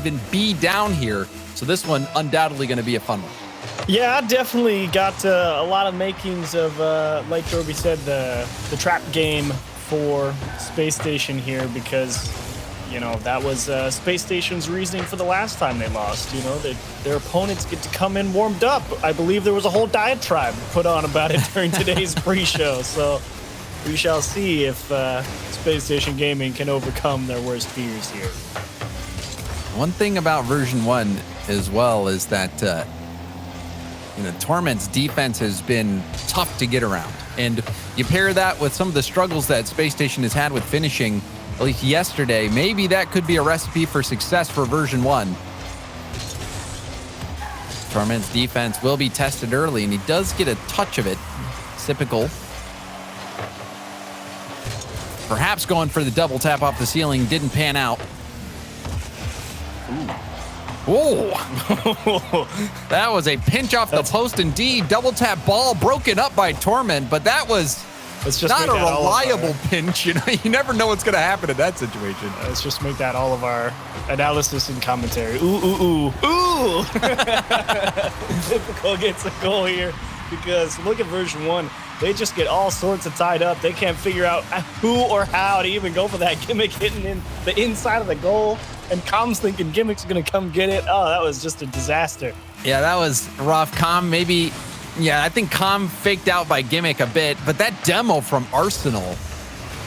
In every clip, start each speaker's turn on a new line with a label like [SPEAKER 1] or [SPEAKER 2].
[SPEAKER 1] even be down here. So this one undoubtedly going to be a fun one.
[SPEAKER 2] Yeah, definitely got a lot of makings of, like Jorby said, the trap game for Space Station here, because, you know, that was Space Station's reasoning for the last time they lost. You know, their opponents get to come in warmed up. I believe there was a whole diatribe put on about it during today's pre-show. So we shall see if Space Station Gaming can overcome their worst fears here.
[SPEAKER 1] One thing about Version 1 as well is that, you know, Torment's defense has been tough to get around. And you pair that with some of the struggles that Space Station has had with finishing, at least yesterday, maybe that could be a recipe for success for Version 1. Torment's defense will be tested early, and he does get a touch of it. Typical. Perhaps going for the double tap off the ceiling, didn't pan out. Oh, that was a pinch off the post indeed. Double tap ball broken up by Torment, but that was not a reliable pinch. You know, you never know what's going to happen in that situation.
[SPEAKER 2] Let's just make that all of our analysis and commentary. Ooh. Typical gets a goal here, because look at Version 1. They just get all sorts of tied up. They can't figure out who or how to even go for that gimmick hitting in the inside of the goal. And Com's thinking Gimmick's going to come get it. Oh, that was just a disaster.
[SPEAKER 1] Yeah, that was rough. Com maybe, yeah, I think Com faked out by Gimmick a bit. But that demo from Arsenal,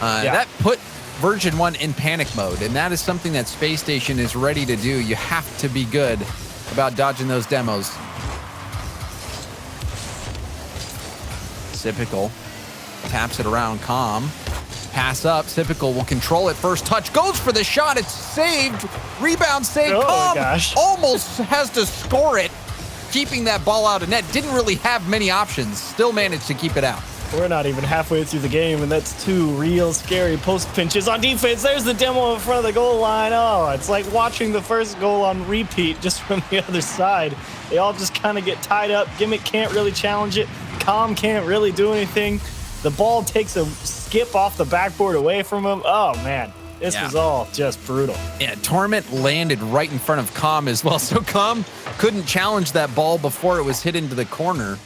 [SPEAKER 1] that put Version 1 in panic mode. And that is something that Space Station is ready to do. You have to be good about dodging those demos. Typical taps it around. Com. Pass up. Typical will control it. First touch. Goes for the shot. It's saved. Rebound saved.
[SPEAKER 2] Oh, gosh.
[SPEAKER 1] Almost has to score it. Keeping that ball out of net. Didn't really have many options. Still managed to keep it out.
[SPEAKER 2] We're not even halfway through the game, and that's two real scary post pinches on defense. There's the demo in front of the goal line. Oh, it's like watching the first goal on repeat just from the other side. They all just kind of get tied up. Gimmick can't really challenge it. Com can't really do anything. The ball takes a skip off the backboard away from him. Oh, man. This was all just brutal.
[SPEAKER 1] Yeah, Torment landed right in front of Com as well. So Com couldn't challenge that ball before it was hit into the corner.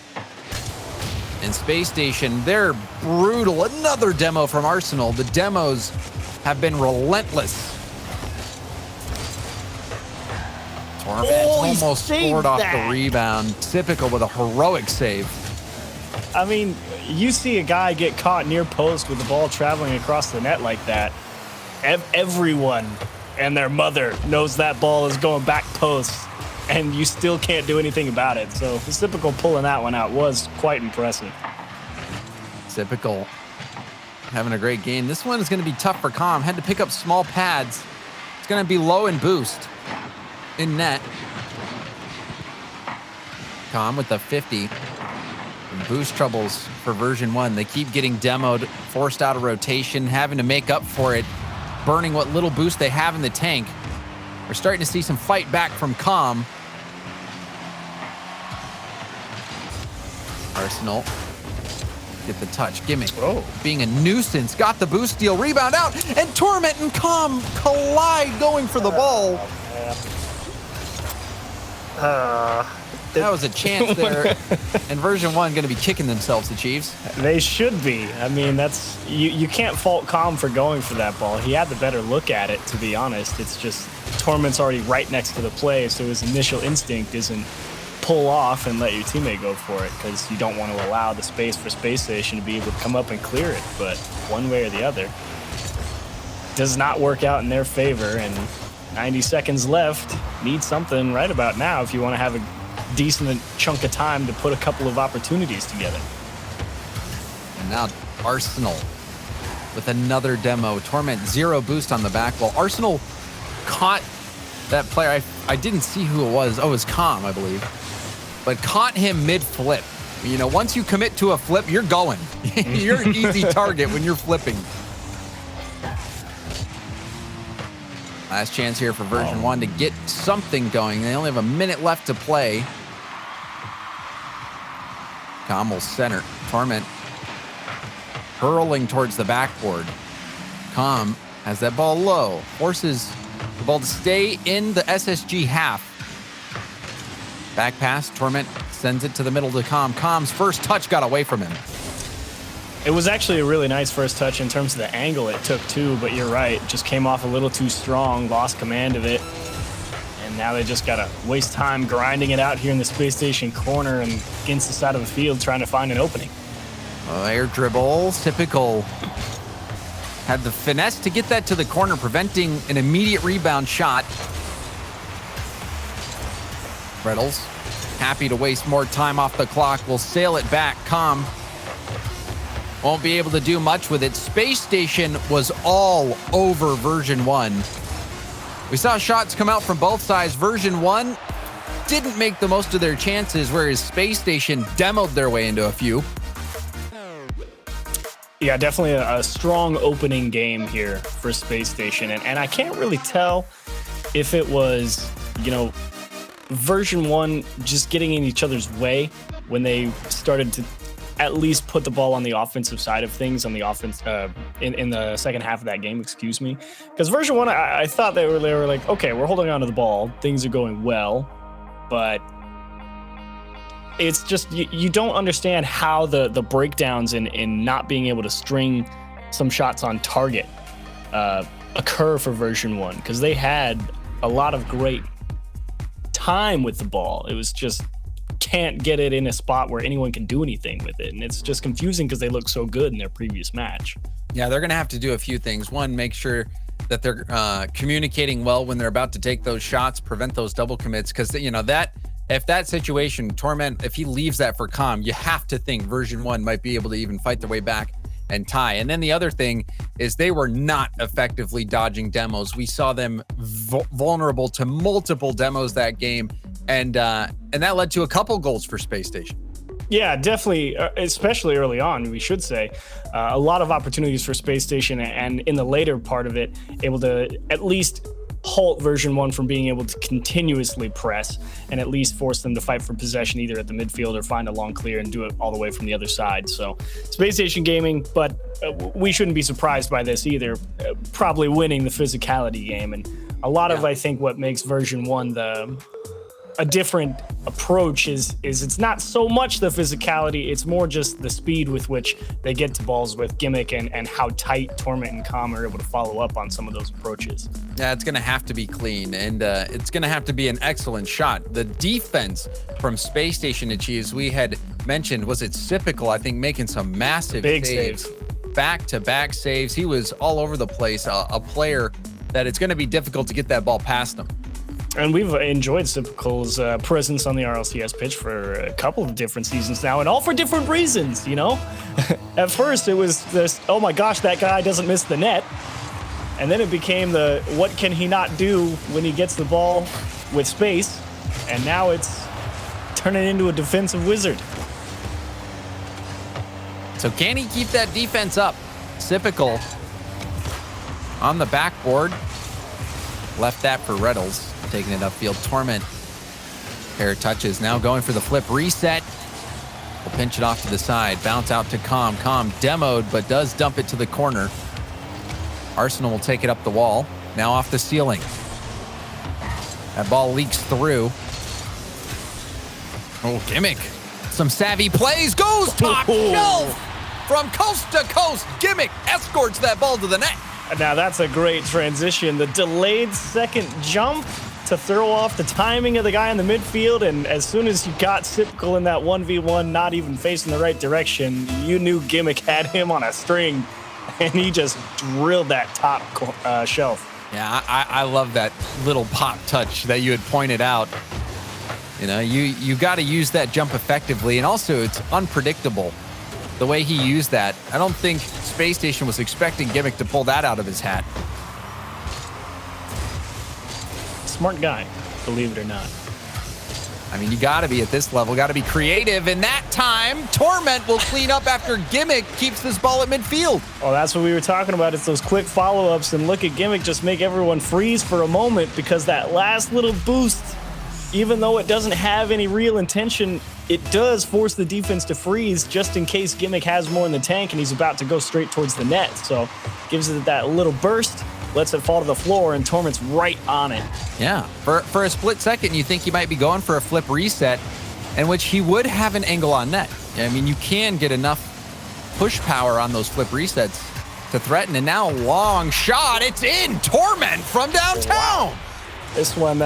[SPEAKER 1] And Space Station, they're brutal. Another demo from Arsenal. The demos have been relentless. Torment almost scored off the rebound. Typical with a heroic save.
[SPEAKER 2] I mean, you see a guy get caught near post with the ball traveling across the net like that. Everyone and their mother knows that ball is going back post, and you still can't do anything about it. So Typical pulling that one out was quite impressive.
[SPEAKER 1] Typical having a great game. This one is going to be tough for Com. Had to pick up small pads. It's going to be low in boost in net. Com with the 50. Boost troubles for Version 1. They keep getting demoed, forced out of rotation, having to make up for it, burning what little boost they have in the tank. We're starting to see some fight back from Com. Arsenal get the touch. Gimmick being a nuisance. Got the boost steal. Rebound out. And Torment and Com collide going for the ball. That was a chance there. And Version 1 going to be kicking themselves, the Chiefs.
[SPEAKER 2] They should be. I mean, that's you can't fault Com for going for that ball. He had the better look at it, to be honest. It's just Torment's already right next to the play, so his initial instinct isn't pull off and let your teammate go for it, because you don't want to allow the space for Space Station to be able to come up and clear it. But one way or the other, does not work out in their favor, and 90 seconds left. Need something right about now if you want to have a decent chunk of time to put a couple of opportunities together.
[SPEAKER 1] And now Arsenal with another demo. Torment 0 boost on the back wall. Arsenal caught that player. I didn't see who it was. Oh, it was Com, I believe. But caught him mid-flip. You know, once you commit to a flip, you're going. You're an easy target when you're flipping. Last chance here for Version 1 to get something going. They only have a minute left to play. Com will center. Torment hurling towards the backboard. Com has that ball low. Forces The ball to stay in the SSG half. Back pass, Torment sends it to the middle to Com. Com's first touch got away from him.
[SPEAKER 2] It was actually a really nice first touch in terms of the angle it took too, but you're right. It just came off a little too strong, lost command of it. And now they just got to waste time grinding it out here in the Space Station corner and against the side of the field trying to find an opening.
[SPEAKER 1] Air dribble, typical. Had the finesse to get that to the corner, preventing an immediate rebound shot. Reynolds, happy to waste more time off the clock, will sail it back. Com won't be able to do much with it. Space Station was all over Version 1. We saw shots come out from both sides. Version 1 didn't make the most of their chances, whereas Space Station demoed their way into a few.
[SPEAKER 2] Yeah, definitely a strong opening game here for Space Station. And I can't really tell if it was, Version 1 just getting in each other's way when they started to at least put the ball on the offensive side of things on the offense in the second half of that game, excuse me. Because Version 1, I thought they were like, okay, we're holding on to the ball. Things are going well. But it's just, you don't understand how the breakdowns in not being able to string some shots on target occur for Version 1. Because they had a lot of great time with the ball. It was just can't get it in a spot where anyone can do anything with it. And it's just confusing because they look so good in their previous match. Yeah,
[SPEAKER 1] they're going to have to do a few things. One, make sure that they're communicating well when they're about to take those shots, prevent those double commits. Because, if that situation, Torment, if he leaves that for Com, you have to think Version 1 might be able to even fight their way back and tie. And then the other thing is they were not effectively dodging demos. We saw them vulnerable to multiple demos that game. And that led to a couple goals for Space Station.
[SPEAKER 2] Yeah, definitely, especially early on, we should say. A lot of opportunities for Space Station, and in the later part of it, able to at least halt Version 1 from being able to continuously press and at least force them to fight for possession either at the midfield or find a long clear and do it all the way from the other side. So Space Station gaming, but we shouldn't be surprised by this either. Probably winning the physicality game. And a lot of, I think, what makes Version 1 a different approach is it's not so much the physicality, it's more just the speed with which they get to balls with Gimmick and how tight Torment and Com are able to follow up on some of those approaches.
[SPEAKER 1] Yeah, it's going to have to be clean, and it's going to have to be an excellent shot. The defense from Space Station achieves, we had mentioned, was it Sipical, I think, making some massive
[SPEAKER 2] big
[SPEAKER 1] saves. Back-to-back saves. He was all over the place, a player that it's going to be difficult to get that ball past him.
[SPEAKER 2] And we've enjoyed Sipical's presence on the RLCS pitch for a couple of different seasons now, and all for different reasons, At first, it was this, oh my gosh, that guy doesn't miss the net. And then it became the, what can he not do when he gets the ball with space? And now it's turning into a defensive wizard.
[SPEAKER 1] So can he keep that defense up? Sipical on the backboard. Left that for Reynolds. Taking it upfield. Torment. Pair of touches. Now going for the flip reset. Will pinch it off to the side. Bounce out to Com. Com demoed, but does dump it to the corner. Arsenal will take it up the wall. Now off the ceiling. That ball leaks through. Oh, Gimmick. Some savvy plays. Goes top shelf. From coast to coast. Gimmick escorts that ball to the net.
[SPEAKER 2] Now that's a great transition. The delayed second jump to throw off the timing of the guy in the midfield, and as soon as you got Sipical in that 1v1, not even facing the right direction, you knew Gimmick had him on a string, and he just drilled that top shelf.
[SPEAKER 1] Yeah, I love that little pop touch that you had pointed out. You got to use that jump effectively, and also it's unpredictable. The way he used that, I don't think Space Station was expecting Gimmick to pull that out of his hat.
[SPEAKER 2] Smart guy, believe it or not.
[SPEAKER 1] I mean, you got to be at this level, got to be creative. And that time, Torment will clean up after Gimmick keeps this ball at midfield.
[SPEAKER 2] Well, that's what we were talking about. It's those quick follow-ups, and look at Gimmick just make everyone freeze for a moment, because that last little boost, even though it doesn't have any real intention, it does force the defense to freeze just in case Gimmick has more in the tank and he's about to go straight towards the net. So gives it that little burst, lets it fall to the floor, and Torment's right on it.
[SPEAKER 1] Yeah, for a split second, you think he might be going for a flip reset, in which he would have an angle on net. I mean, you can get enough push power on those flip resets to threaten, and now long shot, it's in! Torment from downtown!
[SPEAKER 2] Wow. This one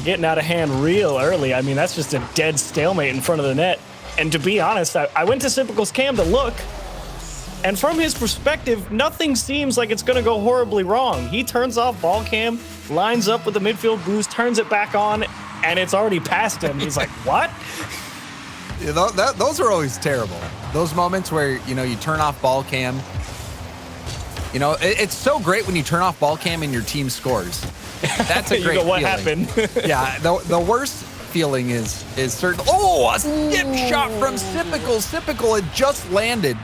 [SPEAKER 2] getting out of hand real early. I mean, that's just a dead stalemate in front of the net. And to be honest, I went to Sipical's cam to look, and from his perspective, nothing seems like it's going to go horribly wrong. He turns off ball cam, lines up with the midfield boost, turns it back on, and it's already past him. He's like, what?
[SPEAKER 1] You know, those are always terrible. Those moments where, you know, you turn off ball cam. You know, it's so great when you turn off ball cam and your team scores. That's a great
[SPEAKER 2] feeling. What
[SPEAKER 1] feeling.
[SPEAKER 2] happened?
[SPEAKER 1] Yeah, the worst feeling is certain. Oh, a skip shot from Sipical. Sipical had just landed.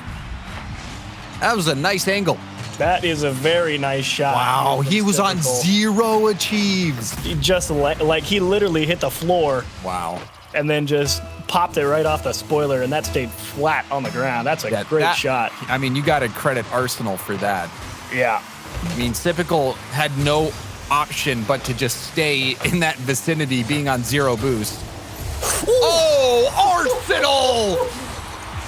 [SPEAKER 1] That was a nice angle.
[SPEAKER 2] That is a very nice shot.
[SPEAKER 1] Wow, he was on 0 achieves.
[SPEAKER 2] He just like he literally hit the floor.
[SPEAKER 1] Wow.
[SPEAKER 2] And then just popped it right off the spoiler, and that stayed flat on the ground. That's a great shot.
[SPEAKER 1] I mean, you got to credit Arsenal for that.
[SPEAKER 2] Yeah.
[SPEAKER 1] I mean, Sipical had no option but to just stay in that vicinity, being on 0 boost. Ooh. Oh, Arsenal!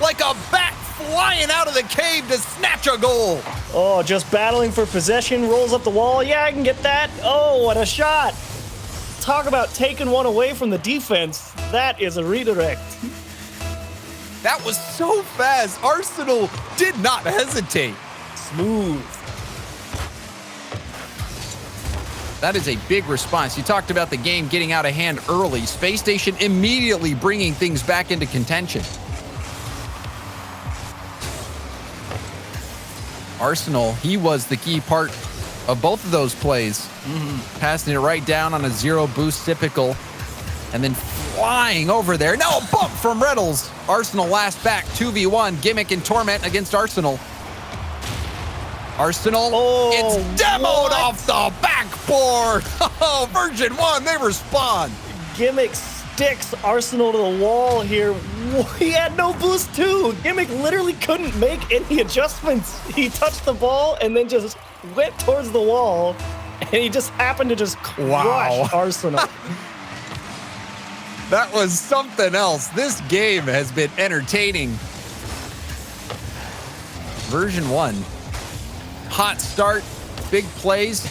[SPEAKER 1] Like a bat flying out of the cave to snatch a goal.
[SPEAKER 2] Oh, just battling for possession, rolls up the wall. Yeah, I can get that. Oh, what a shot. Talk about taking one away from the defense. That is a redirect.
[SPEAKER 1] That was so fast. Arsenal did not hesitate.
[SPEAKER 2] Smooth.
[SPEAKER 1] That is a big response. You talked about the game getting out of hand early. Space Station immediately bringing things back into contention. Arsenal, he was the key part of both of those plays. Passing it right down on a 0 boost typical, and then flying over there. No, bump from Reynolds. Arsenal last back, 2v1. Gimmick and Torment against Arsenal. Arsenal, it's demoed off the backboard. Oh, Version1, they respond.
[SPEAKER 2] Gimmick sticks Arsenal to the wall here. He had no boost too. Gimmick literally couldn't make any adjustments. He touched the ball and then just went towards the wall, and he just happened to just crush Arsenal.
[SPEAKER 1] That was something else. This game has been entertaining. Version1. Hot start, big plays.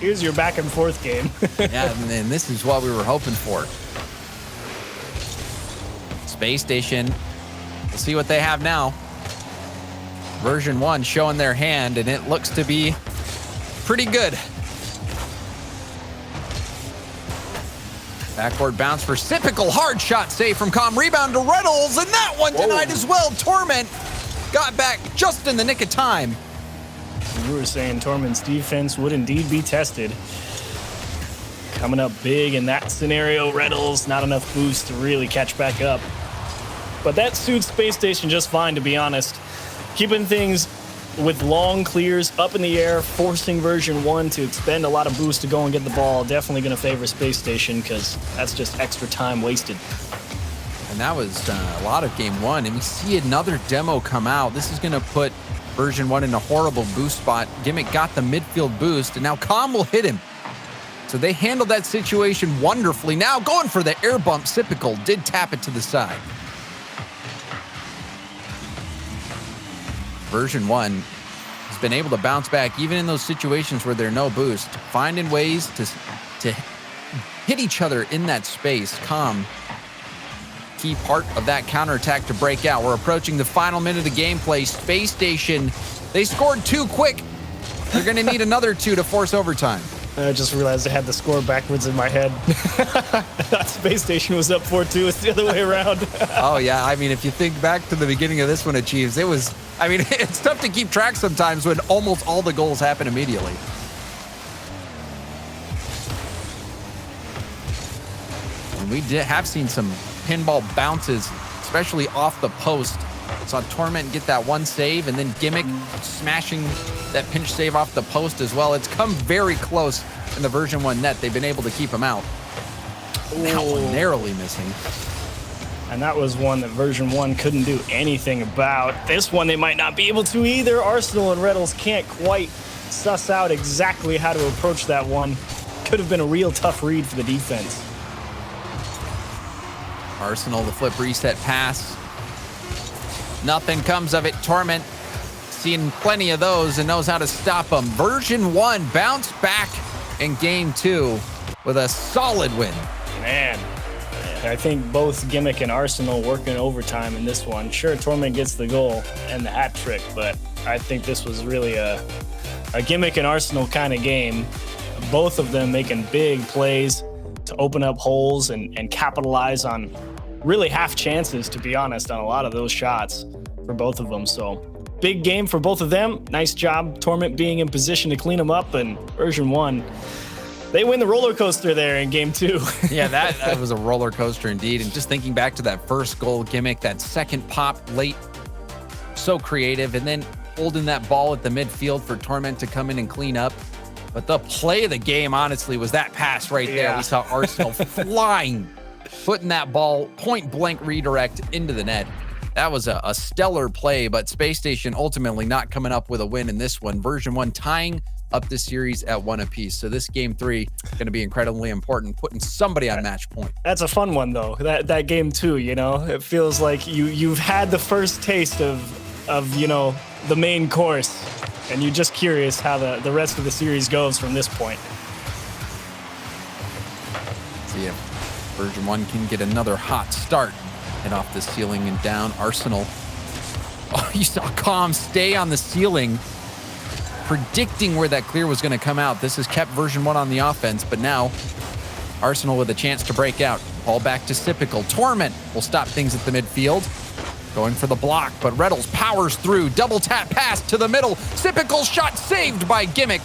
[SPEAKER 2] Here's your back and forth game.
[SPEAKER 1] Yeah, and this is what we were hoping for. Space Station, we'll see what they have now. Version1 showing their hand, and it looks to be pretty good. Backboard bounce for Sipical, hard shot save from Com, rebound to Reynolds, and that one denied as well. Torment got back just in the nick of time.
[SPEAKER 2] We were saying Torment's defense would indeed be tested. Coming up big in that scenario, Reynolds, not enough boost to really catch back up. But that suits Space Station just fine, to be honest. Keeping things with long clears up in the air, forcing Version1 to expend a lot of boost to go and get the ball. Definitely going to favor Space Station, because that's just extra time wasted.
[SPEAKER 1] And that was a lot of game one. And we see another demo come out. This is going to put Version1 in a horrible boost spot. Gimmick got the midfield boost, and now Com will hit him. So they handled that situation wonderfully. Now going for the air bump, Sipical did tap it to the side. Version1 has been able to bounce back even in those situations where there's no boost, finding ways to hit each other in that space. Com, key part of that counterattack to break out. We're approaching the final minute of gameplay. Space Station, they scored 2 quick. They're going to need another 2 to force overtime.
[SPEAKER 2] I just realized I had the score backwards in my head. That Space Station was up 4-2. It's the other way around.
[SPEAKER 1] Oh, yeah. I mean, if you think back to the beginning of this one, Achieves, it was, I mean, it's tough to keep track sometimes when almost all the goals happen immediately. And we have seen some pinball bounces, especially off the post. Saw Torment get that one save, and then Gimmick smashing that pinch save off the post as well. It's come very close in the Version1 net. They've been able to keep him out. That one narrowly missing.
[SPEAKER 2] And that was one that Version1 couldn't do anything about. This one they might not be able to either. Arsenal and Reynolds can't quite suss out exactly how to approach that one. Could have been a real tough read for the defense.
[SPEAKER 1] Arsenal, the flip reset pass. Nothing comes of it. Torment, seen plenty of those and knows how to stop them. Version1 bounced back in game 2 with a solid win.
[SPEAKER 2] Man, I think both Gimmick and Arsenal working overtime in this one. Sure, Torment gets the goal and the hat trick, but I think this was really a Gimmick and Arsenal kind of game. Both of them making big plays to open up holes and capitalize on really half chances, to be honest, on a lot of those shots for both of them. So big game for both of them. Nice job, Torment being in position to clean them up, and Version1, they win the roller coaster there in game 2.
[SPEAKER 1] Yeah, that was a roller coaster indeed. And just thinking back to that first goal, Gimmick, that second pop late, so creative, and then holding that ball at the midfield for Torment to come in and clean up. But the play of the game, honestly, was that pass right there.
[SPEAKER 2] Yeah.
[SPEAKER 1] We saw Arsenal flying, putting that ball point blank redirect into the net. That was a stellar play, but Spacestation ultimately not coming up with a win in this one. Version1 tying up the series at 1 apiece. So this game 3 going to be incredibly important, putting somebody on match point.
[SPEAKER 2] That's a fun one, though. That game 2, you know, it feels like you've had the first taste of you know, the main course, and you're just curious how the rest of the series goes from this point.
[SPEAKER 1] See if Version1 can get another hot start. Head off the ceiling and down. Arsenal. Oh, you saw Calm stay on the ceiling, predicting where that clear was going to come out. This has kept Version1 on the offense, but now Arsenal with a chance to break out. Ball back to Sipical. Torment will stop things at the midfield. Going for the block, but Reddles powers through. Double tap pass to the middle. Sipical shot saved by Gimmick.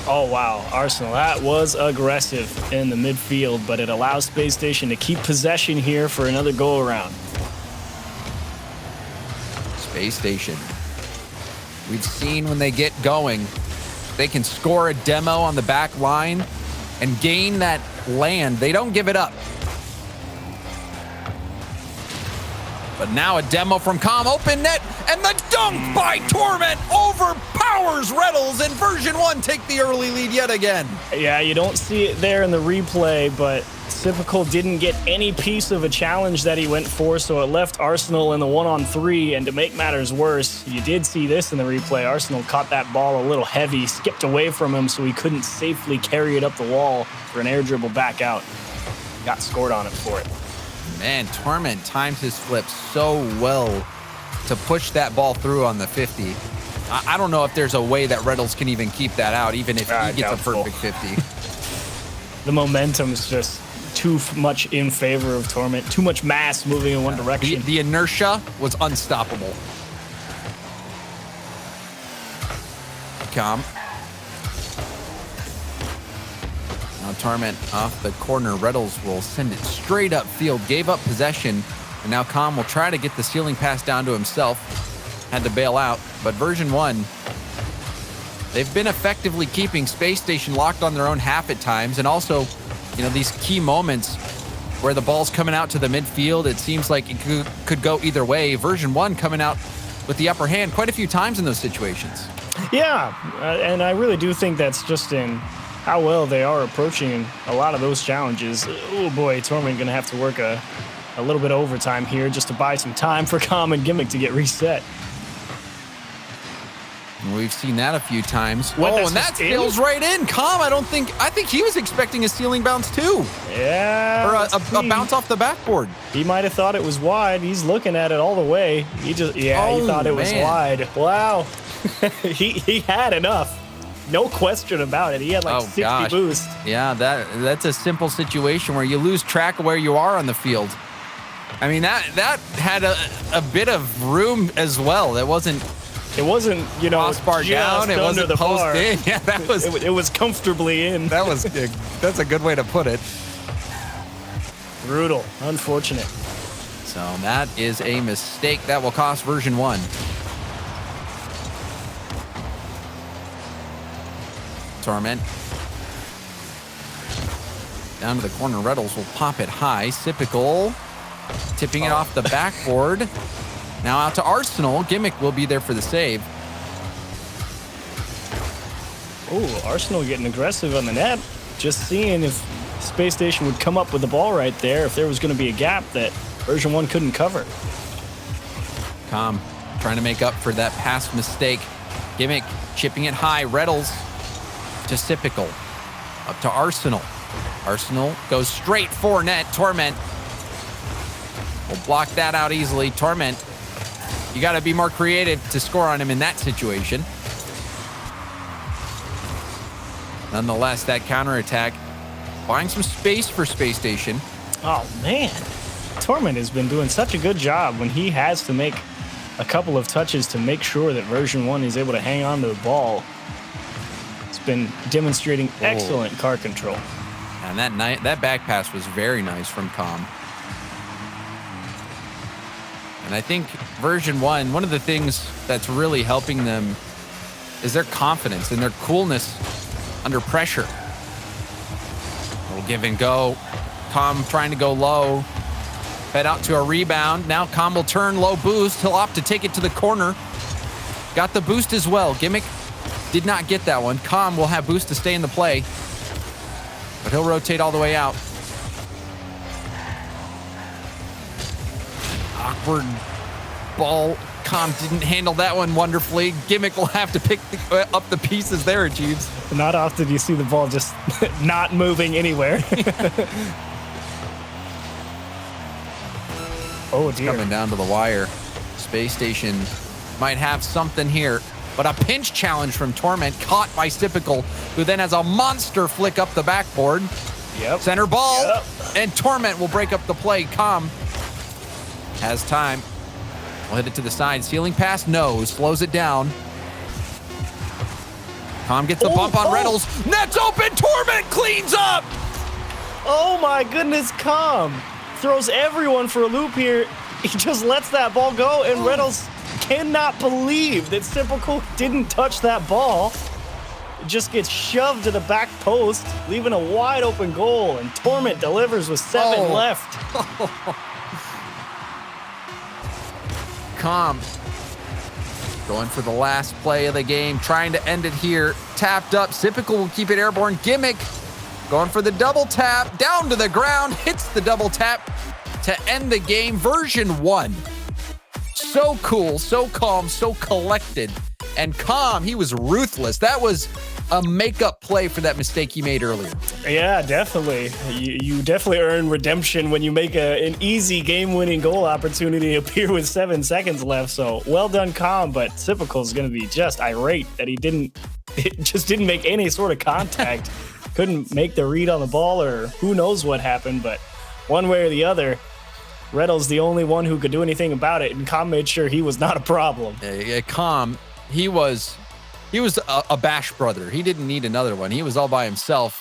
[SPEAKER 2] Oh, wow. Arsenal, that was aggressive in the midfield, but it allows Spacestation to keep possession here for another go-around.
[SPEAKER 1] Spacestation. We've seen when they get going, they can score a demo on the back line and gain that land. They don't give it up. But now a demo from Calm, open net, and the dunk by Torment overpowers Reddles, and Version1 take the early lead yet again.
[SPEAKER 2] Yeah, you don't see it there in the replay, but Sipical didn't get any piece of a challenge that he went for, so it left Arsenal in the 1-on-3, and to make matters worse, you did see this in the replay. Arsenal caught that ball a little heavy, skipped away from him so he couldn't safely carry it up the wall for an air dribble back out. Got scored on it for it.
[SPEAKER 1] Man, Torment timed his flip so well to push that ball through on the 50. I don't know if there's a way that Reddles can even keep that out, even if he gets
[SPEAKER 2] doubtful.
[SPEAKER 1] a perfect 50.
[SPEAKER 2] The momentum's just too much in favor of Torment. Too much mass moving in one direction.
[SPEAKER 1] The inertia was unstoppable. Calm. Now Torment off the corner. Reddles will send it straight upfield. Gave up possession. And now Calm will try to get the ceiling pass down to himself. Had to bail out. But Version1, they've been effectively keeping Spacestation locked on their own half at times. And also, you know, these key moments where the ball's coming out to the midfield, it seems like it could go either way. Version1 coming out with the upper hand quite a few times in those situations.
[SPEAKER 2] Yeah, and I really do think that's just in how well they are approaching a lot of those challenges. Oh boy, Torment gonna have to work a little bit of overtime here just to buy some time for Calm and Gimmick to get reset.
[SPEAKER 1] We've seen that a few times.
[SPEAKER 2] What,
[SPEAKER 1] and that sails right in. Calm, I think he was expecting a ceiling bounce too.
[SPEAKER 2] Yeah.
[SPEAKER 1] Or a bounce off the backboard.
[SPEAKER 2] He might have thought it was wide. He's looking at it all the way. He thought it was wide. Wow. he had enough. No question about it. He had like 60 boost.
[SPEAKER 1] Yeah, that's a simple situation where you lose track of where you are on the field. I mean, that had a bit of room as well. It wasn't, you know,
[SPEAKER 2] crossbar
[SPEAKER 1] down. It wasn't
[SPEAKER 2] the
[SPEAKER 1] post
[SPEAKER 2] bar.
[SPEAKER 1] in. Yeah, that was.
[SPEAKER 2] It was comfortably in.
[SPEAKER 1] That's a good way to put it.
[SPEAKER 2] Brutal. Unfortunate.
[SPEAKER 1] So that is a mistake that will cost Version1. Torment. Down to the corner. Reddles will pop it high. Sipical tipping it off the backboard. Now out to Arsenal. Gimmick will be there for the save.
[SPEAKER 2] Oh, Arsenal getting aggressive on the net. Just seeing if Space Station would come up with the ball right there, if there was going to be a gap that Version 1 couldn't cover.
[SPEAKER 1] Com trying to make up for that past mistake. Gimmick chipping it high. Reddles to Typical. Up to Arsenal. Arsenal goes straight for net. Torment will block that out easily. Torment, you got to be more creative to score on him in that situation. Nonetheless, that counterattack buying some space for Space Station.
[SPEAKER 2] Oh, man. Torment has been doing such a good job when he has to make a couple of touches to make sure that Version 1 is able to hang on to the ball. It's been demonstrating excellent car control.
[SPEAKER 1] And that back pass was very nice from Com. And I think Version 1, one of the things that's really helping them is their confidence and their coolness under pressure. A little give and go. Com trying to go low. Head out to a rebound. Now Com will turn low boost. He'll opt to take it to the corner. Got the boost as well. Gimmick did not get that one. Com will have boost to stay in the play, but he'll rotate all the way out. Awkward ball. Com didn't handle that one wonderfully. Gimmick will have to pick up the pieces there, Jeeves.
[SPEAKER 2] Not often do you see the ball just not moving anywhere. Oh, dear.
[SPEAKER 1] Coming down to the wire. Space Station might have something here, but a pinch challenge from Torment caught by Typical, who then has a monster flick up the backboard.
[SPEAKER 2] Yep.
[SPEAKER 1] Center ball, and Torment will break up the play. Com has time. We'll hit it to the side. Ceiling pass, no. Slows it down. Com gets the bump on Reynolds. Net's open. Torment cleans up.
[SPEAKER 2] Oh, my goodness, Com throws everyone for a loop here. He just lets that ball go, and Reynolds cannot believe that Typical didn't touch that ball. It just gets shoved to the back post, leaving a wide open goal, and Torment delivers with 7 left.
[SPEAKER 1] Com going for the last play of the game, trying to end it here. Tapped up. Typical will keep it airborne. Gimmick going for the double tap, down to the ground, hits the double tap to end the game. Version 1. So cool, so calm, so collected. And Com, he was ruthless. That was a makeup play for that mistake he made earlier.
[SPEAKER 2] Yeah, definitely. You definitely earn redemption when you make an easy game-winning goal opportunity appear with 7 seconds left. So well done, Com, but Typical is going to be just irate that he just didn't make any sort of contact. Couldn't make the read on the ball, or who knows what happened, but one way or the other, Reddle's the only one who could do anything about it, and Com made sure he was not a problem.
[SPEAKER 1] Com, he was a Bash brother. He didn't need another one. He was all by himself,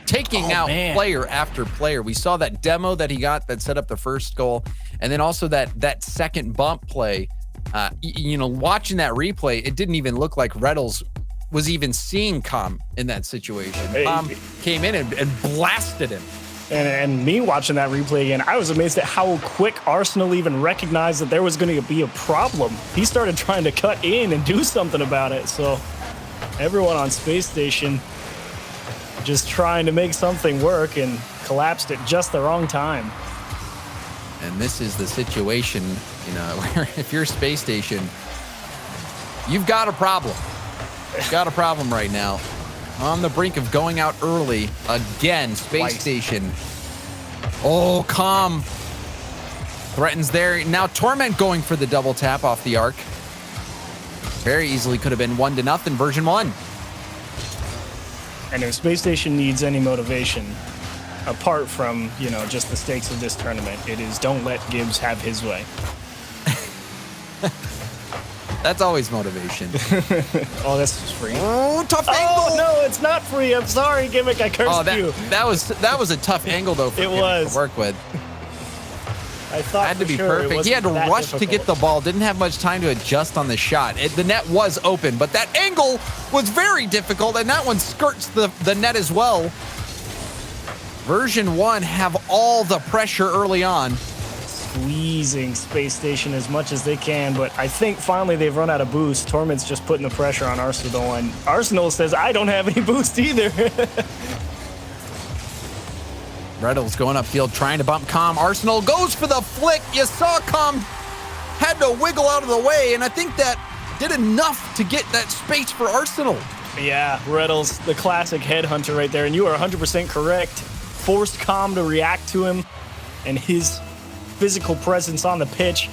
[SPEAKER 1] taking out player after player. We saw that demo that he got that set up the first goal, and then also that second bump play. Watching that replay, it didn't even look like Reddles was even seeing Com in that situation. Com came in and blasted him.
[SPEAKER 2] And me watching that replay again, I was amazed at how quick Arsenal even recognized that there was going to be a problem. He started trying to cut in and do something about it. So everyone on Space Station just trying to make something work and collapsed at just the wrong time.
[SPEAKER 1] And this is the situation, where if you're Space Station, you've got a problem. You've got a problem right now. On the brink of going out early again. Space Station. Oh, Com threatens there. Now Torment going for the double tap off the arc. Very easily could have been 1-0 Version 1.
[SPEAKER 2] And if Space Station needs any motivation, apart from, just the stakes of this tournament, it is don't let Gibbs have his way.
[SPEAKER 1] That's always motivation.
[SPEAKER 2] Oh, this is free.
[SPEAKER 1] Oh, tough angle.
[SPEAKER 2] Oh, no, it's not free. I'm sorry, Gimmick. I cursed you.
[SPEAKER 1] That was a tough angle, though, for Gimmick to work with.
[SPEAKER 2] I thought
[SPEAKER 1] had to be perfect. He had to rush to get the ball. Didn't have much time to adjust on the shot. The net was open, but that angle was very difficult, and that one skirts the net as well. Version 1 have all the pressure early on.
[SPEAKER 2] squeezing Space Station as much as they can, but I think finally they've run out of boost. Torment's just putting the pressure on Arsenal, and Arsenal says, I don't have any boost either.
[SPEAKER 1] Reynolds going upfield, trying to bump Calm. Arsenal goes for the flick. You saw Calm had to wiggle out of the way, and I think that did enough to get that space for Arsenal.
[SPEAKER 2] Yeah, Reynolds, the classic headhunter right there, and you are 100% correct. Forced Calm to react to him, and his physical presence on the pitch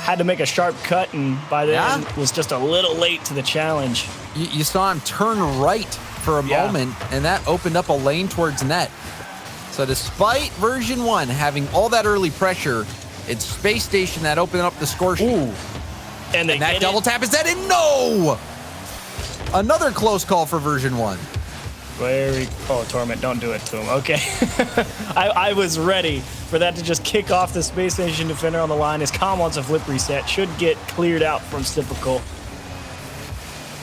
[SPEAKER 2] had to make a sharp cut, and by then was just a little late to the challenge.
[SPEAKER 1] You saw him turn right for a moment, and that opened up a lane towards net. So despite Version 1 having all that early pressure, it's Space Station that opened up the score sheet.
[SPEAKER 2] Ooh. And
[SPEAKER 1] that double tap is that in? No! Another close call for Version 1.
[SPEAKER 2] Oh, Torment, don't do it to him. Okay. I was ready for that to just kick off the Space Station defender on the line. His Calm wants a flip reset. Should get cleared out from Typical.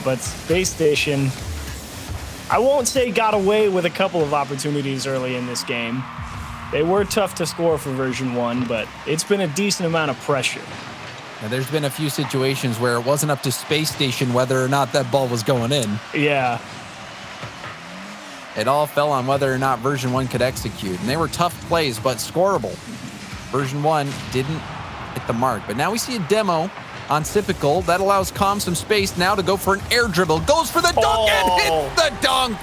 [SPEAKER 2] But Space Station, I won't say got away with a couple of opportunities early in this game. They were tough to score for Version 1, but it's been a decent amount of pressure.
[SPEAKER 1] Now, there's been a few situations where it wasn't up to Space Station whether or not that ball was going in.
[SPEAKER 2] Yeah.
[SPEAKER 1] It all fell on whether or not Version 1 could execute. And they were tough plays, but scoreable. Version 1 didn't hit the mark. But now we see a demo on Typical. That allows Calm some space now to go for an air dribble. Goes for the dunk and hits the dunk.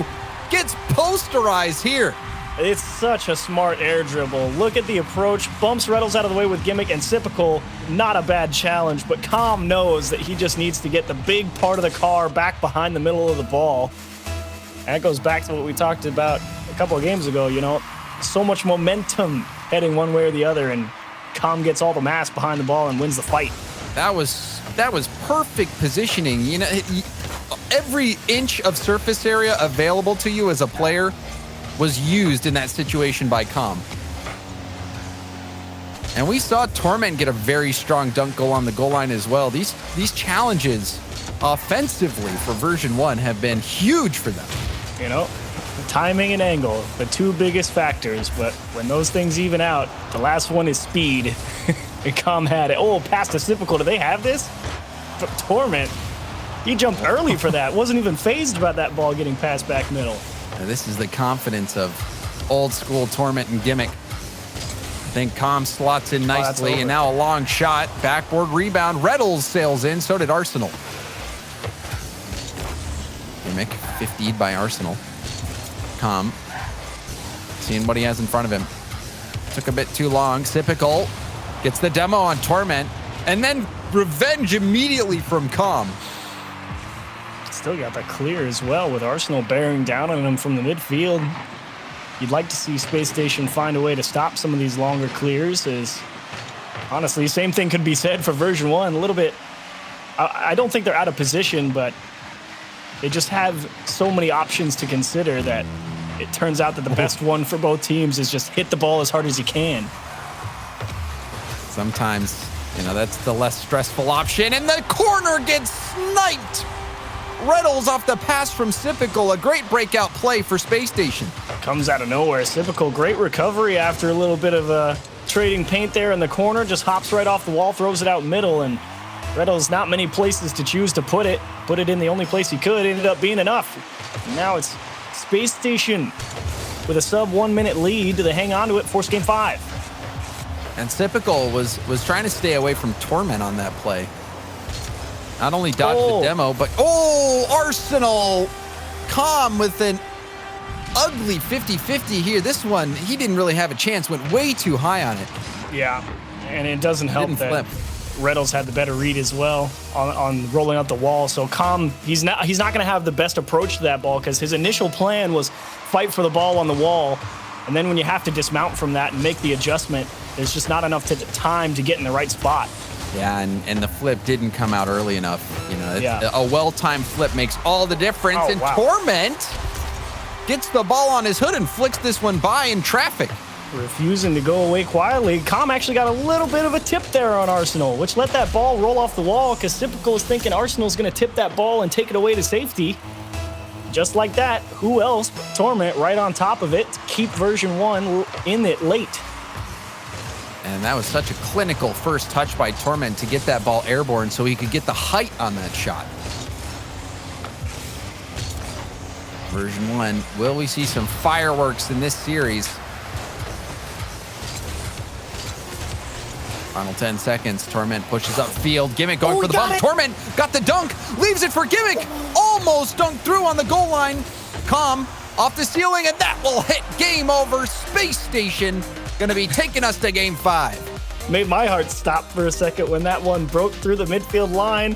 [SPEAKER 1] Gets posterized here.
[SPEAKER 2] It's such a smart air dribble. Look at the approach. Bumps Reynolds out of the way with Gimmick, and Typical, not a bad challenge, but Calm knows that he just needs to get the big part of the car back behind the middle of the ball. That goes back to what we talked about a couple of games ago, you know. So much momentum heading one way or the other, and Calm gets all the mass behind the ball and wins the fight.
[SPEAKER 1] That was perfect positioning. You know, every inch of surface area available to you as a player was used in that situation by Calm. And we saw Torment get a very strong dunk goal on the goal line as well. These challenges offensively for Version 1 have been huge for them.
[SPEAKER 2] You know, timing and angle, the two biggest factors, but when those things even out, the last one is speed. And Calm had it. Oh, past the Typical. Do they have this? But Torment, he jumped early for that. Wasn't even phased about that ball getting passed back middle.
[SPEAKER 1] Now, this is the confidence of old school Torment and Gimmick. I think Calm slots in nicely, and now a long shot. Backboard rebound. Reynolds sails in. So did Arsenal. Gimmick 50'd by Arsenal. Calm seeing what he has in front of him. Took a bit too long. Typical gets the demo on Torment, and then revenge immediately from Calm.
[SPEAKER 2] Still got that clear as well with Arsenal bearing down on him from the midfield. You'd like to see Space Station find a way to stop some of these longer clears. As honestly, same thing could be said for Version 1. A little bit, I don't think they're out of position, but they just have so many options to consider that it turns out that the best one for both teams is just hit the ball as hard as you can.
[SPEAKER 1] Sometimes, you know, that's the less stressful option, and the corner gets sniped. Reynolds off the pass from Typical, a great breakout play for Space Station.
[SPEAKER 2] Comes out of nowhere. Typical, great recovery after a little bit of trading paint there in the corner. Just hops right off the wall, throws it out middle, and Reynolds not many places to choose to put it. Put it in the only place he could. Ended up being enough. And now it's Space Station with a sub 1 minute lead to hang on to it, force game 5.
[SPEAKER 1] And Typical was trying to stay away from Torment on that play. Not only dodged the demo, but Arsenal Calm with an ugly 50-50 here. This one, he didn't really have a chance, went way too high on it.
[SPEAKER 2] Yeah, and it doesn't help that Reynolds had the better read as well on rolling up the wall. So Calm, he's not going to have the best approach to that ball because his initial plan was fight for the ball on the wall. And then when you have to dismount from that and make the adjustment, there's just not enough time to get in the right spot.
[SPEAKER 1] Yeah, and the flip didn't come out early enough. You know, a well-timed flip makes all the difference. Torment gets the ball on his hood and flicks this one by in traffic.
[SPEAKER 2] Refusing to go away quietly. Calm actually got a little bit of a tip there on Arsenal, which let that ball roll off the wall because Typical is thinking Arsenal's going to tip that ball and take it away to safety. Just like that, who else but Torment right on top of it to keep Version 1 in it late.
[SPEAKER 1] And that was such a clinical first touch by Torment to get that ball airborne so he could get the height on that shot. Version1, will we see some fireworks in this series? Final 10 seconds. Torment pushes upfield. Gimmick going for the bump. Torment got the dunk. Leaves it for Gimmick. Almost dunked through on the goal line. Calm off the ceiling, and that will hit. Game over. Space Station going to be taking us to game 5.
[SPEAKER 2] Made my heart stop for a second when that one broke through the midfield line.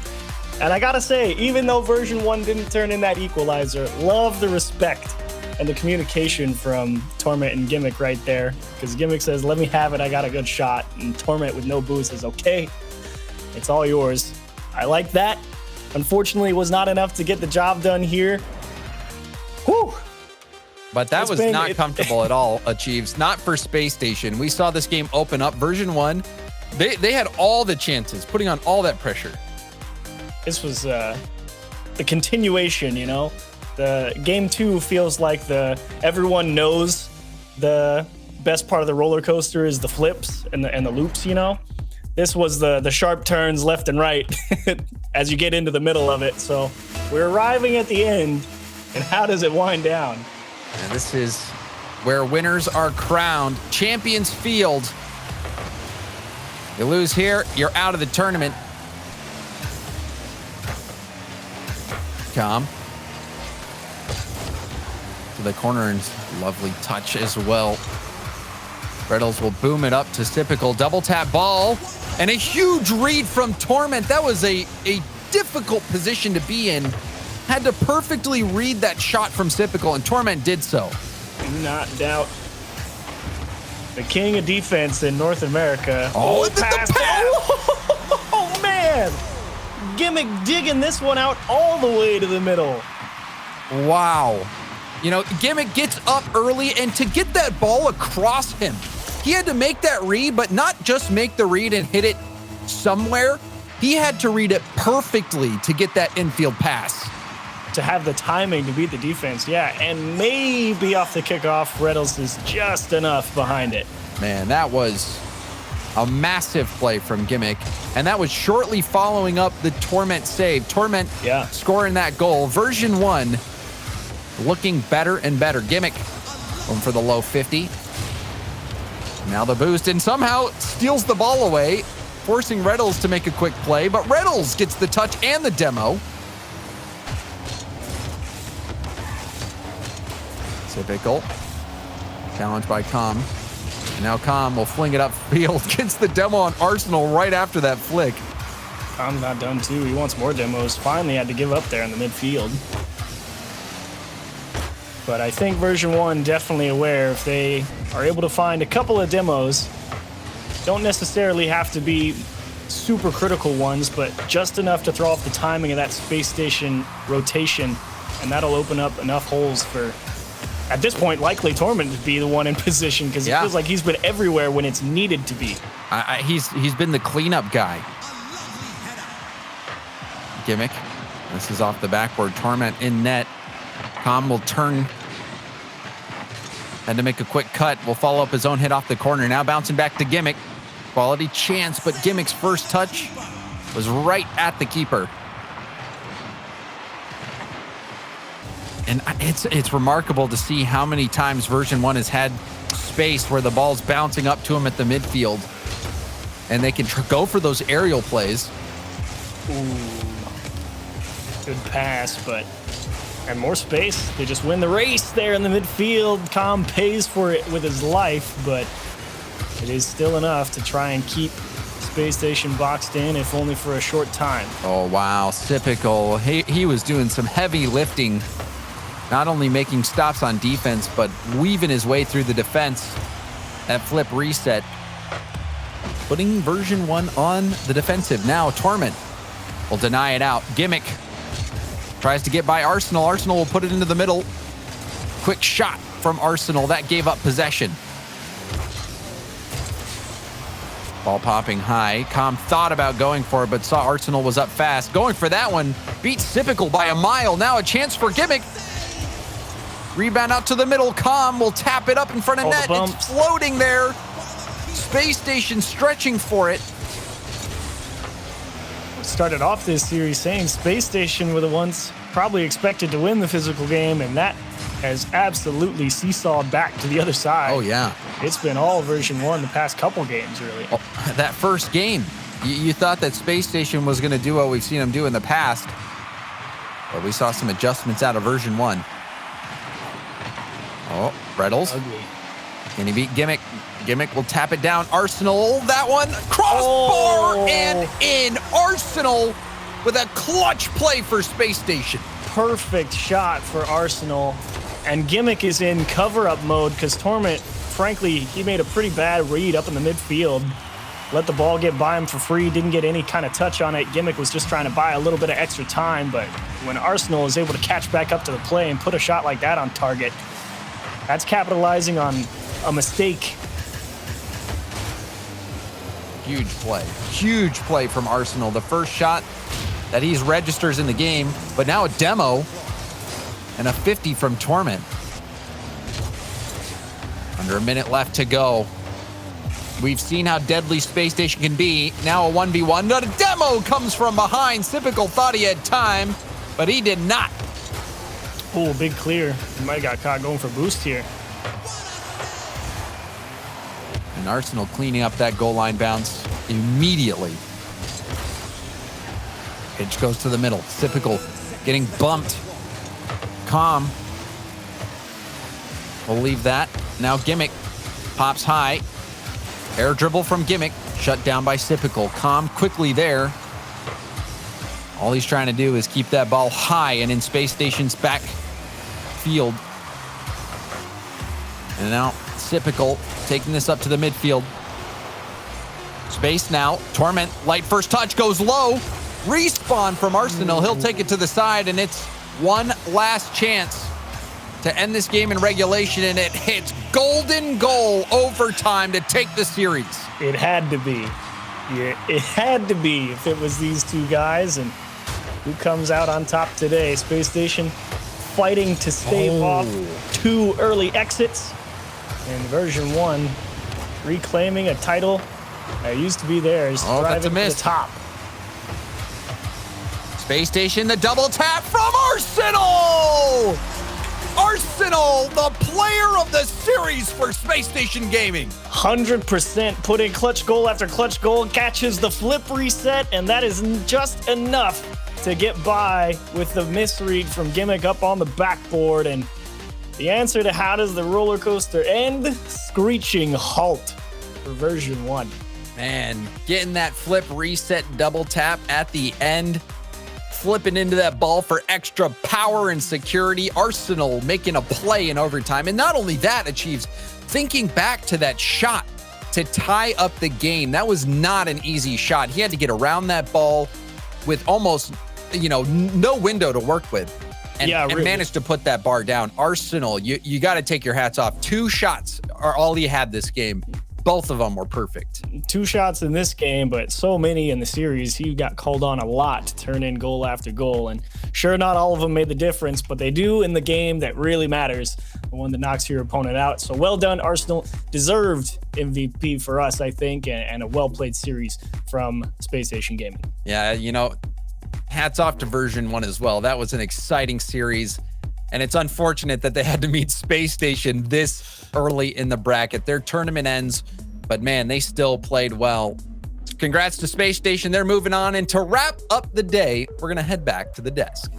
[SPEAKER 2] And I gotta say, even though Version1 didn't turn in that equalizer, love the respect and the communication from Torment and Gimmick right there. Because Gimmick says, let me have it, I got a good shot. And Torment with no boost says, okay, it's all yours. I like that. Unfortunately, it was not enough to get the job done here. Whew.
[SPEAKER 1] But that was not comfortable at all, Achieves. Not for Space Station. We saw this game open up. Version1, they had all the chances, putting on all that pressure.
[SPEAKER 2] This was the continuation, you know? The game 2 feels like everyone knows the best part of the roller coaster is the flips and the loops, you know? This was the sharp turns left and right as you get into the middle of it. So we're arriving at the end, and how does it wind down?
[SPEAKER 1] And this is where winners are crowned. Champions Field. You lose here, you're out of the tournament. Calm. To the corner, and lovely touch as well. Reynolds will boom it up to Typical. Double tap ball. And a huge read from Torment. That was a difficult position to be in. Had to perfectly read that shot from Typical, and Torment did so.
[SPEAKER 2] Do not doubt the king of defense in North America.
[SPEAKER 1] Oh, the pass.
[SPEAKER 2] Oh, man. Gimmick digging this one out all the way to the middle.
[SPEAKER 1] Wow. You know, Gimmick gets up early, and to get that ball across him, he had to make that read, but not just make the read and hit it somewhere. He had to read it perfectly to get that infield pass.
[SPEAKER 2] To have the timing to beat the defense, yeah, and maybe off the kickoff, Reynolds is just enough behind it.
[SPEAKER 1] Man, that was a massive play from Gimmick, and that was shortly following up the Torment save. Torment scoring that goal. Version1 looking better and better. Gimmick going for the low 50. Now the boost, and somehow steals the ball away, forcing Reynolds to make a quick play, but Reynolds gets the touch and the demo. Typical. Challenged by Com. And now Com will fling it upfield. Gets the demo on Arsenal right after that flick.
[SPEAKER 2] Com's not done too. He wants more demos. Finally had to give up there in the midfield. But I think Version1 definitely aware if they are able to find a couple of demos, don't necessarily have to be super critical ones, but just enough to throw off the timing of that Space Station rotation, and that'll open up enough holes for, at this point, likely Torment to be the one in position, because it feels like he's been everywhere when it's needed to be.
[SPEAKER 1] He's been the cleanup guy. Gimmick. This is off the backboard. Torment in net. Com will turn. Had to make a quick cut. Will follow up his own hit off the corner. Now bouncing back to Gimmick. Quality chance, but Gimmick's first touch was right at the keeper. And it's remarkable to see how many times Version1 has had space where the ball's bouncing up to him at the midfield, and they can go for those aerial plays.
[SPEAKER 2] Ooh, good pass, but and more space. They just win the race there in the midfield. Com pays for it with his life, but it is still enough to try and keep Space Station boxed in, if only for a short time.
[SPEAKER 1] Oh, wow. Typical. He was doing some heavy lifting, not only making stops on defense, but weaving his way through the defense. That flip reset, putting Version1 on the defensive. Now Torment will deny it out. Gimmick tries to get by Arsenal. Arsenal will put it into the middle. Quick shot from Arsenal. That gave up possession. Ball popping high. Com thought about going for it, but saw Arsenal was up fast. Going for that one. Beats Typical by a mile. Now a chance for Gimmick. Rebound out to the middle. Com will tap it up in front of net. It's floating there. Space Station stretching for it.
[SPEAKER 2] Started off this series saying Space Station were the ones probably expected to win the physical game, and that has absolutely seesawed back to the other side.
[SPEAKER 1] Oh, yeah.
[SPEAKER 2] It's been all version 1 the past couple games, really.
[SPEAKER 1] Oh, that first game, you thought that Space Station was going to do what we've seen them do in the past, but we saw some adjustments out of version 1. Oh, Brettles.
[SPEAKER 2] Ugly.
[SPEAKER 1] Can he beat Gimmick? Gimmick will tap it down. Arsenal, that one, crossbar and in. Arsenal with a clutch play for Space Station.
[SPEAKER 2] Perfect shot for Arsenal. And Gimmick is in cover-up mode because Torment, frankly, he made a pretty bad read up in the midfield. Let the ball get by him for free, didn't get any kind of touch on it. Gimmick was just trying to buy a little bit of extra time, but when Arsenal is able to catch back up to the play and put a shot like that on target, that's capitalizing on a mistake.
[SPEAKER 1] Huge play from Arsenal. The first shot that he's registers in the game, but now a demo and a 50 from Torment. Under a minute left to go. We've seen how deadly Space Station can be. Now a 1v1. Not a demo comes from behind. Sipical thought he had time, but he did not.
[SPEAKER 2] Oh, big clear. He might have got caught going for boost here.
[SPEAKER 1] And Arsenal cleaning up that goal line bounce immediately. Pitch goes to the middle. Sipical getting bumped. Calm. We'll leave that. Now Gimmick pops high. Air dribble from Gimmick. Shut down by Sipical. Calm quickly there. All he's trying to do is keep that ball high and in Space Station's back field. And now Sipical taking this up to the midfield. Space now. Torment, light first touch, goes low. Respawn from Arsenal. He'll take it to the side, and it's one last chance to end this game in regulation, and it hits golden goal overtime to take the series.
[SPEAKER 2] It had to be. Yeah, it had to be if it was these two guys. And who comes out on top today? Space Station fighting to stave off 2 early exits. And version 1 reclaiming a title that used to be theirs.
[SPEAKER 1] That's a miss.
[SPEAKER 2] To the top.
[SPEAKER 1] Space Station, the double tap from Arsenal! Arsenal, the player of the series for Space Station Gaming.
[SPEAKER 2] 100% putting clutch goal after clutch goal, catches the flip reset, and that is just enough to get by with the misread from Gimmick up on the backboard. And the answer to how does the roller coaster end? Screeching halt for version 1.
[SPEAKER 1] Man, getting that flip reset double tap at the end, flipping into that ball for extra power and security. Arsenal making a play in overtime. And not only that, achieves thinking back to that shot to tie up the game. That was not an easy shot. He had to get around that ball with almost, no window to work with. And
[SPEAKER 2] really
[SPEAKER 1] managed to put that bar down. Arsenal, you got to take your hats off. 2 shots are all he had this game. Both of them were perfect.
[SPEAKER 2] 2 shots in this game, but so many in the series. He got called on a lot to turn in goal after goal. And sure, not all of them made the difference, but they do in the game that really matters, the one that knocks your opponent out. So well done, Arsenal. Deserved MVP for us, I think, and a well-played series from Space Station Gaming.
[SPEAKER 1] Yeah, hats off to version 1 as well. That was an exciting series. And it's unfortunate that they had to meet Space Station this early in the bracket. Their tournament ends, but man, they still played well. Congrats to Space Station. They're moving on. And to wrap up the day, we're going to head back to the desk.